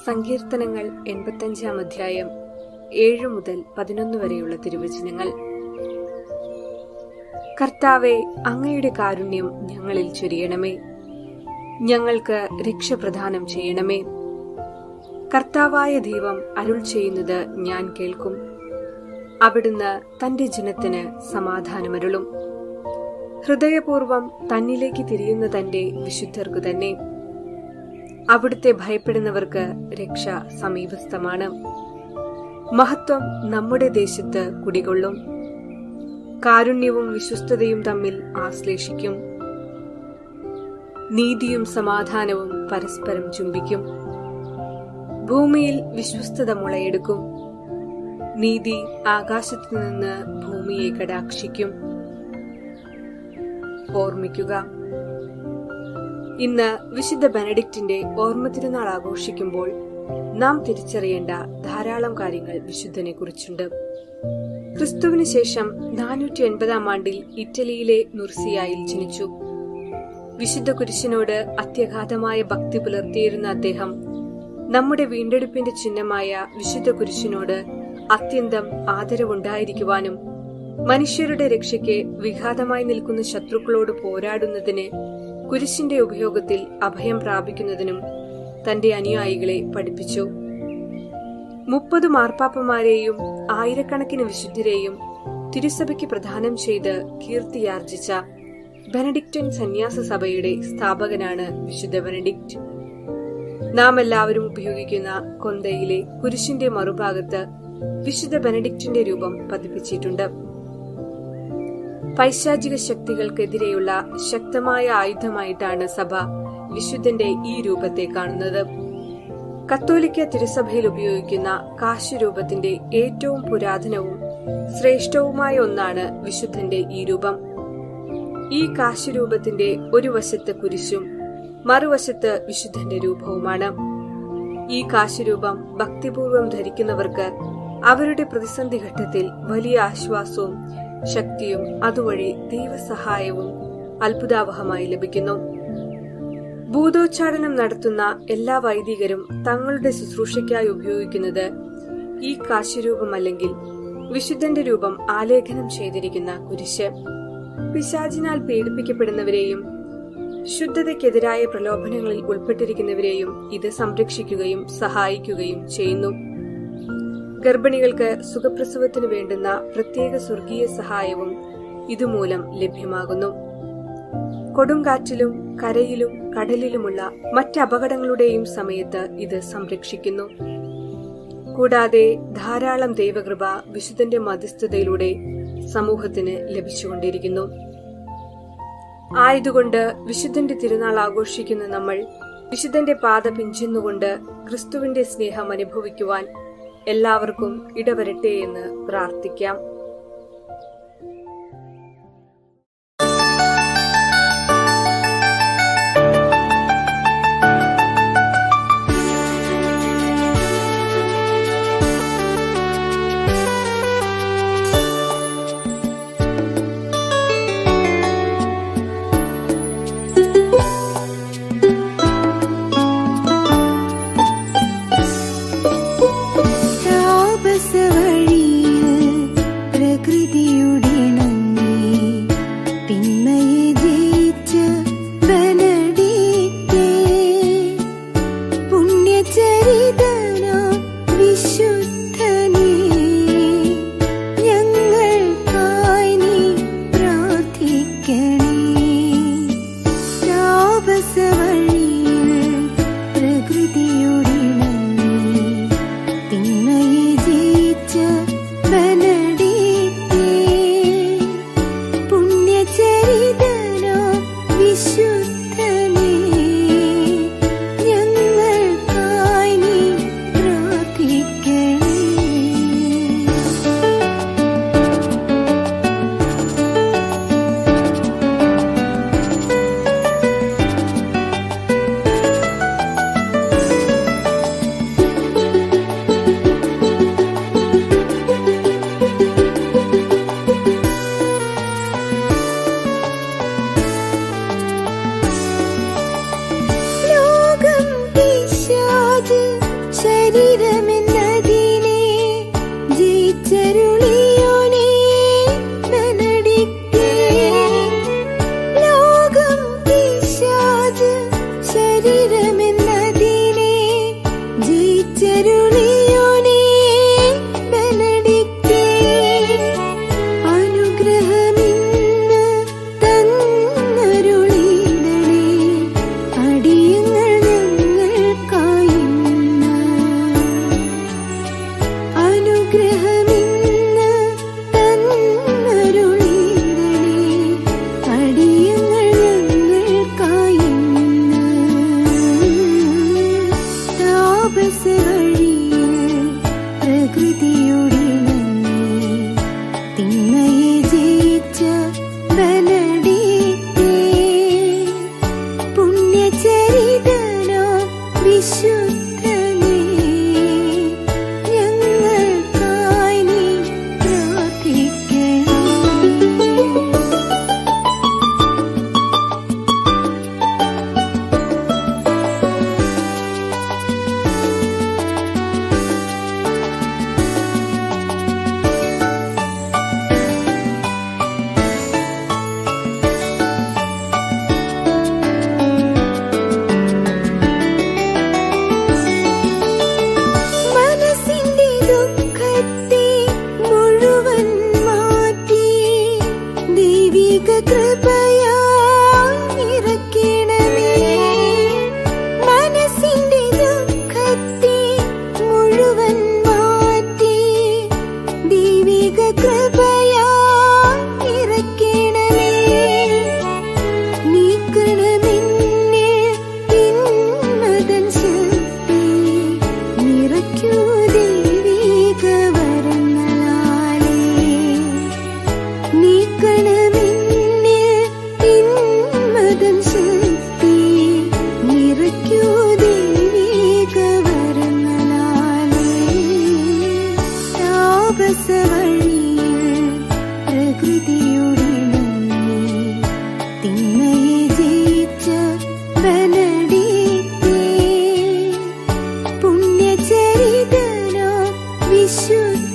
സങ്കീർത്തനങ്ങൾ 85 അധ്യായം 7 മുതൽ 11 വരെയുള്ള തിരുവചനങ്ങൾ. കർത്താവേ, അങ്ങയുടെ കാരുണ്യം ഞങ്ങളിൽ ചൊരിയണമേ. ഞങ്ങൾക്ക് രക്ഷ പ്രദാനം ചെയ്യണമേ. കർത്താവായ ദൈവം അരുൾ ചെയ്യുന്നത് ഞാൻ കേൾക്കും. അവിടുന്ന് തന്റെ ജനത്തിന് സമാധാനമരുളും. ഹൃദയപൂർവം തന്നിലേക്ക് തിരിയുന്ന തന്റെ വിശുദ്ധർക്കു തന്നെ. അവിടുത്തെ ഭയപ്പെടുന്നവർക്ക് രക്ഷ സമീപസ്ഥമാണ്. മഹത്വം നമ്മുടെ ദേശത്ത് കുടികൊള്ളും. കാരുണ്യവും വിശ്വസ്തതയും തമ്മിൽ ആശ്ലേഷിക്കും. നീതിയും സമാധാനവും പരസ്പരം ചുംബിക്കും. ഭൂമിയിൽ വിശ്വസ്തത മുളയെടുക്കും. നീതി ആകാശത്തു നിന്ന് ഭൂമിയെ കടാക്ഷിക്കും. ഓർമ്മിക്കുക, ഇന്ന് വിശുദ്ധ ബെനഡിക്റ്റിന്റെ ഓർമ്മ തിരുനാൾ ആഘോഷിക്കുമ്പോൾ നാം തിരിച്ചറിയേണ്ട ധാരാളം കാര്യങ്ങൾ വിശുദ്ധനെ കുറിച്ചുണ്ട്. ക്രിസ്തുവിന് ശേഷം 480 ആണ്ടിൽ ഇറ്റലിയിലെ നുർസിയായിൽ ജനിച്ചു. വിശുദ്ധ കുരിശിനോട് അത്യഗാധമായ ഭക്തി പുലർത്തിയിരുന്ന അദ്ദേഹം നമ്മുടെ വീണ്ടെടുപ്പിന്റെ ചിഹ്നമായ വിശുദ്ധ കുരിശിനോട് അത്യന്തം ആദരവുണ്ടായിരിക്കുവാനും മനുഷ്യരുടെ രക്ഷയ്ക്ക് വിഘാതമായി നിൽക്കുന്ന ശത്രുക്കളോട് പോരാടുന്നതിന് കുരിശിന്റെ ഉപയോഗത്തിൽ അഭയം പ്രാപിക്കുന്നതിനും തന്റെ അനുയായികളെ പഠിപ്പിച്ചു. 30 മാർപ്പാപ്പമാരെയും ആയിരക്കണക്കിന് വിശുദ്ധരെയും തിരുസഭയ്ക്ക് പ്രദാനം ചെയ്ത് കീർത്തിയാർജിച്ച ബെനഡിക്റ്റൻ സന്യാസ സഭയുടെ സ്ഥാപകനാണ് വിശുദ്ധ ബെനഡിക്റ്റ്. നാം എല്ലാവരും ഉപയോഗിക്കുന്ന കൊന്തയിലെ കുരിശിന്റെ മറുഭാഗത്ത് വിശുദ്ധ ബെനഡിക്റ്റിന്റെ രൂപം പതിപ്പിച്ചിട്ടുണ്ട്. പൈശാചിക ശക്തികൾക്കെതിരെയുള്ള ശക്തമായ ആയുധമായിട്ടാണ് സഭ വിശുദ്ധന്റെ ഈ രൂപത്തെ കാണുന്നത്. കത്തോലിക്ക തിരുസഭയിൽ ഉപയോഗിക്കുന്ന കാശുരൂപത്തിന്റെ ഏറ്റവും പുരാതനവും ശ്രേഷ്ഠവുമായ ഒന്നാണ് വിശുദ്ധന്റെ ഈ രൂപം. ഈ കാശുരൂപത്തിന്റെ ഒരു വശത്ത് കുരിശും മറുവശത്ത് വിശുദ്ധന്റെ രൂപവുമാണ്. ഈ കാശുരൂപം ഭക്തിപൂർവം ധരിക്കുന്നവർക്ക് അവരുടെ പ്രതിസന്ധി ഘട്ടത്തിൽ വലിയ ആശ്വാസവും ശക്തിയും അതുവഴി ദൈവസഹായവും അത്ഭുതാവഹമായി ലഭിക്കുന്നു. ഭൂതോച്ചാടനം നടത്തുന്ന എല്ലാ വൈദികരും തങ്ങളുടെ ശുശ്രൂഷയ്ക്കായി ഉപയോഗിക്കുന്നത് ഈ കാശുരൂപമല്ലെങ്കിൽ വിശുദ്ധന്റെ രൂപം ആലേഖനം ചെയ്തിരിക്കുന്ന കുരിശ്. പിശാചിനാൽ പീഡിപ്പിക്കപ്പെടുന്നവരെയും ശുദ്ധതയ്ക്കെതിരായ പ്രലോഭനങ്ങളിൽ ഉൾപ്പെട്ടിരിക്കുന്നവരെയും ഇത് സംരക്ഷിക്കുകയും സഹായിക്കുകയും ചെയ്യുന്നു. ഗർഭിണികൾക്ക് സുഖപ്രസവത്തിന് വേണ്ടുന്ന പ്രത്യേക സ്വർഗീയ സഹായവും ഇതുമൂലം ലഭ്യമാകുന്നു. കൊടുങ്കാറ്റിലും കരയിലും കടലിലുമുള്ള മറ്റ് അപകടങ്ങളുടെയും സമയത്ത് ഇത് സംരക്ഷിക്കുന്നു. കൂടാതെ ധാരാളം ദൈവകൃപ വിശുദ്ധന്റെ മധ്യസ്ഥതയിലൂടെ സമൂഹത്തിന് ലഭിച്ചുകൊണ്ടിരിക്കുന്നു. ആയതുകൊണ്ട് വിശുദ്ധന്റെ തിരുനാൾ ആഘോഷിക്കുന്ന നമ്മൾ വിശുദ്ധന്റെ പാത പിഞ്ചുന്നുകൊണ്ട് ക്രിസ്തുവിന്റെ സ്നേഹം അനുഭവിക്കുവാൻ എല്ലാവർക്കും ഇടവരട്ടെ എന്ന് പ്രാർത്ഥിക്കാം. വിശുദ്ധനേ, ഞങ്ങൾക്കായി നീ പുണ്യചരിതനോ വിശുദ്ധ